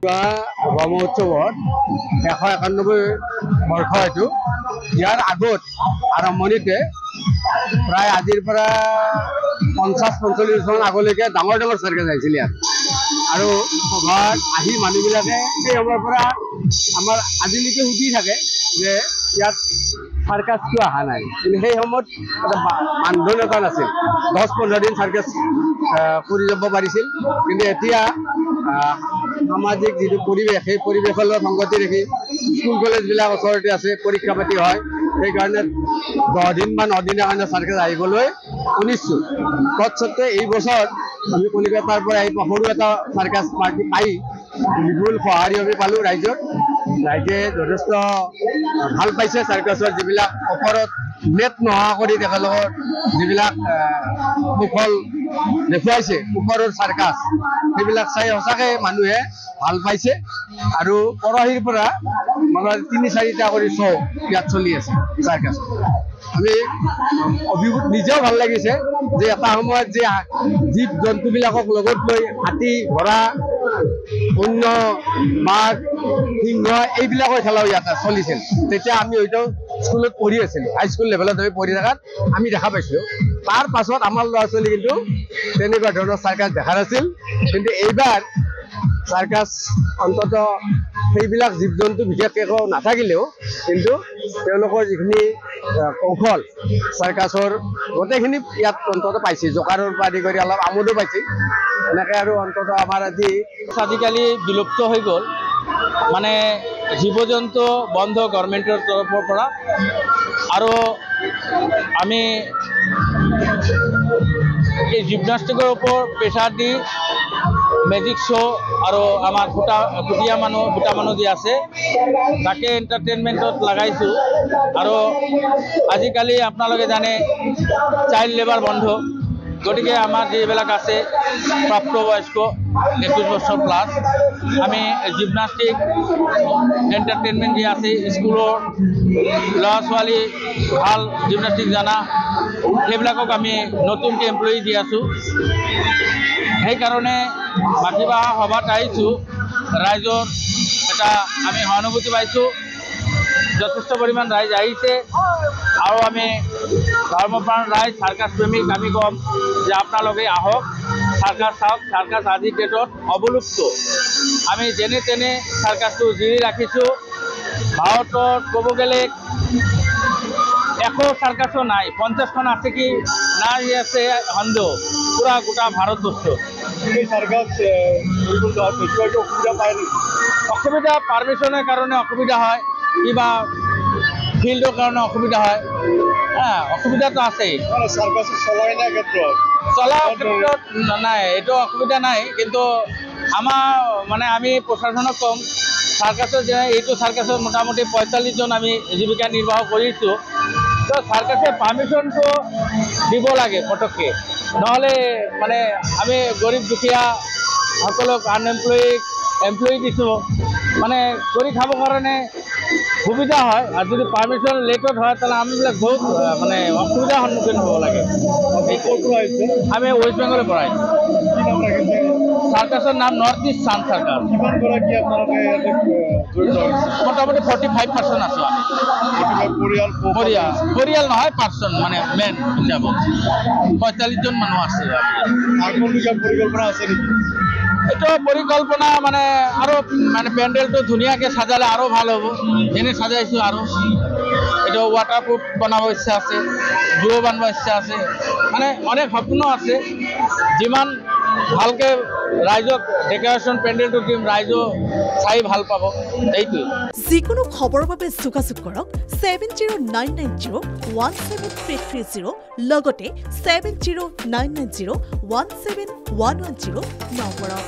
যোৱা ব্ৰহ্মোৎসৱত 191 বৰ্ষ এইটো ইয়াৰ আগত আৰম্ভণিতে প্ৰায় আজিৰ পৰা 50-45 বছৰ আগলৈকে ডাঙৰ ডাঙৰ চাৰ্কাছ আহিছিল ইয়াত আৰু সভাত আহি মানুহবিলাকে সেই সময়ৰ পৰা আমাৰ আজিলৈকে সুধি থাকে যে ইয়াত চাৰ্কাছ কিয় অহা নাই কিন্তু সেই সময়ত এটা মানদণ্ড এটা নাছিল 10-15 দিন চাৰ্কাছ কৰি যাব পাৰিছিল কিন্তু এতিয়া সামাজিক যিটো পৰিৱেশ সেই পৰিৱেশৰ লগত সংগতি ৰাখি স্কুল কলেজবিলাক ওচৰতে আছে পৰীক্ষা পাতি হয় সেইকাৰণে 10 দিন বা 9 দিনৰ কাৰণে চাৰ্কাছ আহিবলৈ শুনিছোঁ তৎসত্ত্বে এই বছৰ আমি কলিকতাৰ পৰা এই সৰু এটা চাৰ্কাছ পাৰ্টি পাই বিপুল সঁহাৰি আমি পালোঁ ৰাইজে যথেষ্ট ভাল পাইছে চাৰ্কাছৰ যিবিলাক ওপৰত নেট নোহোৱা কৰি তেখেতলোকৰ যিবিলাক কুশল দেখুৱাইছে ওপৰৰ চাৰ্কাছ সেইবিলাক চাই সঁচাকৈ মানুহে ভাল পাইছে আৰু পৰহিৰ পৰা মানে 3-4টা কৰি শ্ব' ইয়াত চলি আছে চাৰ্কাছ আমি অভিভূত নিজেও ভাল লাগিছে যে এটা সময়ত যে জীৱ জন্তুবিলাকক লগত লৈ হাতী ঘোঁৰা অন্য বাঘ সিংহ এইবিলাকৰ খেলাও ইয়াতে চলিছিল তেতিয়া আমি হয়তো স্কুলত পঢ়ি আছিলোঁ হাইস্কুল লেভেলত আমি পঢ়ি থকাত আমি দেখা পাইছোঁ তাৰ পাছত আমাৰ ল'ৰা ছোৱালী কিন্তু তেনেকুৱা ধৰণৰ চাৰ্কাছ দেখা নাছিল কিন্তু এইবাৰ চাৰ্কাছ অন্ততঃ সেইবিলাক জীৱ জন্তু বিশেষকৈ একো নাথাকিলেও কিন্তু তেওঁলোকৰ যিখিনি কৌশল চাৰ্কাছৰ গোটেইখিনি ইয়াত অন্ততঃ পাইছে জোকাৰৰ পৰা আদি কৰি অলপ আমোদো পাইছে এনেকৈ আৰু অন্ততঃ আমাৰ আজিকালি বিলুপ্ত হৈ গ'ল মানে জীৱ জন্তু বন্ধ গভৰ্ণমেণ্টৰ তৰফৰ পৰা আৰু আমি এই জিমনাষ্টিকৰ ওপৰত প্ৰেছাৰ দি মেজিক শ্ব' আৰু আমাৰ ফুটা মানুহ যি আছে তাকে এণ্টাৰটেইনমেণ্টত লগাইছোঁ আৰু আজিকালি আপোনালোকে জানে চাইল্ড লেবাৰ বন্ধ গতিকে আমাৰ যিবিলাক আছে প্ৰাপ্তবয়স্ক 21 বছৰ প্লাছ আমি জিমনাষ্টিক এণ্টাৰটেইনমেণ্ট যি আছে স্কুলৰ ল'ৰা ছোৱালী ভাল জিমনাষ্টিক জানা সেইবিলাকক আমি নতুনকৈ এমপ্লয়ি দি আছোঁ সেইকাৰণে মাটিবা সভাত আহিছোঁ ৰাইজৰ এটা আমি সহানুভূতি পাইছোঁ যথেষ্ট পৰিমাণ ৰাইজ আহিছে আৰু আমি ধৰ্মপ্ৰাণ ৰাইজ চাৰ্কাছ প্ৰেমিক আমি ক'ম যে আপোনালোকে আহক চাৰ্কাছ চাওক চাৰ্কাছ আজিৰ ডেটত অৱলুপ্ত আমি যেনে তেনে চাৰ্কাছটো জিৰি ৰাখিছোঁ ভাৰতত ক'ব গ'লে 100 চাৰ্কাছো নাই 50খন আছে কি নাই আছে সন্দেহ পুৰা গোটা ভাৰতবৰ্ষ এই চাৰ্কাছ অসুবিধা পায় অসুবিধা পাৰ্মিশ্যনৰ কাৰণে অসুবিধা হয় কিবা ফিল্ডৰ কাৰণে অসুবিধা হয় অসুবিধাটো আছেই চাৰ্কাছ চলাই নাই ক্ষেত্ৰত চলাৰ ক্ষেত্ৰত নাই এইটো অসুবিধা নাই কিন্তু আমাৰ মানে আমি প্ৰশাসনক ক'ম চাৰ্কাছৰ যে এইটো চাৰ্কাছত মোটামুটি 45 জন আমি জীৱিকা নিৰ্বাহ কৰিছোঁ তো চাৰ্কাছে পাৰ্মিশ্যনটো দিব লাগে পটককৈ নহ'লে মানে আমি গৰীব দুখীয়া সকলক এমপ্লয়ি দিছোঁ মানে কৰি খাবৰ কাৰণে সুবিধা হয় আৰু যদি পাৰ্মিশ্যন লেটত হয় তাহলে আমিবিলাক বহুত মানে অসুবিধাৰ সন্মুখীন হ'ব লাগে আমি ৱেষ্ট বেংগলৰ পৰা আহিছোঁ চাৰ্কাছৰ নাম নৰ্থ ইষ্ট চান চাৰ্কাছ মোটামুটি 45% আছোঁ আমি পৰিয়াল নহয় পাৰ্চন মানে মেন হিচাপত 45 জন মানুহ আছে পৰিকল্পনা আছে নেকি এইটো পৰিকল্পনা মানে আৰু মানে পেণ্ডেলটো ধুনীয়াকৈ সাজালে আৰু ভাল হ'ব যেনে সাজাইছোঁ আৰু এইটো ৱাটাৰপ্ৰুফ বনাব ইচ্ছা আছে গ্ল' বনাব ইচ্ছা আছে মানে অনেক সপোন আছে যিমান ভালকৈ ৰাইজক ডেকৰেশ্যন পেণ্ডেলটো দিম ৰাইজো চাই ভাল পাব এইটোৱে যিকোনো খবৰৰ বাবে যোগাযোগ কৰক 7099017330 লগতে 7099017110 নম্বৰত